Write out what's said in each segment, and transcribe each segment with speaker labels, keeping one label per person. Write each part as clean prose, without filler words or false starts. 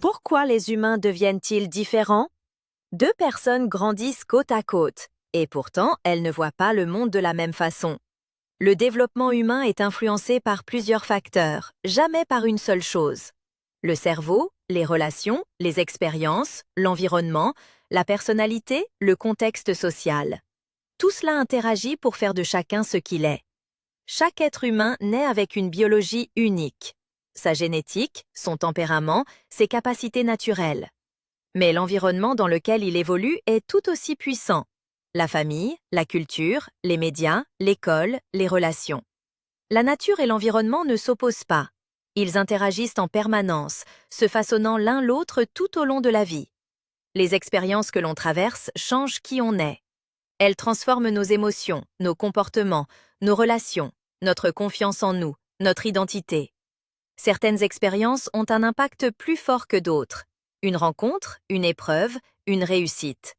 Speaker 1: Pourquoi les humains deviennent-ils différents? Deux personnes grandissent côte à côte, et pourtant elles ne voient pas le monde de la même façon. Le développement humain est influencé par plusieurs facteurs, jamais par une seule chose. Le cerveau, les relations, les expériences, l'environnement, la personnalité, le contexte social. Tout cela interagit pour faire de chacun ce qu'il est. Chaque être humain naît avec une biologie unique. Sa génétique, son tempérament, ses capacités naturelles. Mais l'environnement dans lequel il évolue est tout aussi puissant. La famille, la culture, les médias, l'école, les relations. La nature et l'environnement ne s'opposent pas. Ils interagissent en permanence, se façonnant l'un l'autre tout au long de la vie. Les expériences que l'on traverse changent qui on est. Elles transforment nos émotions, nos comportements, nos relations, notre confiance en nous, notre identité. Certaines expériences ont un impact plus fort que d'autres. Une rencontre, une épreuve, une réussite.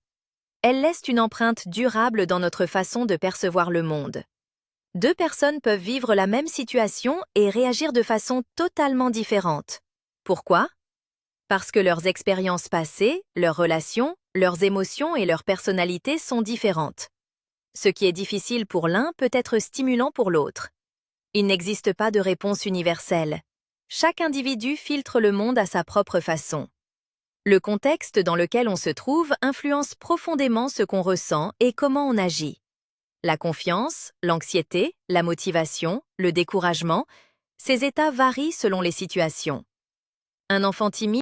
Speaker 1: Elles laissent une empreinte durable dans notre façon de percevoir le monde. Deux personnes peuvent vivre la même situation et réagir de façon totalement différente. Pourquoi? Parce que leurs expériences passées, leurs relations, leurs émotions et leurs personnalités sont différentes. Ce qui est difficile pour l'un peut être stimulant pour l'autre. Il n'existe pas de réponse universelle. Chaque individu filtre le monde à sa propre façon. Le contexte dans lequel on se trouve influence profondément ce qu'on ressent et comment on agit. La confiance, l'anxiété, la motivation, le découragement, ces états varient selon les situations. Un enfant timide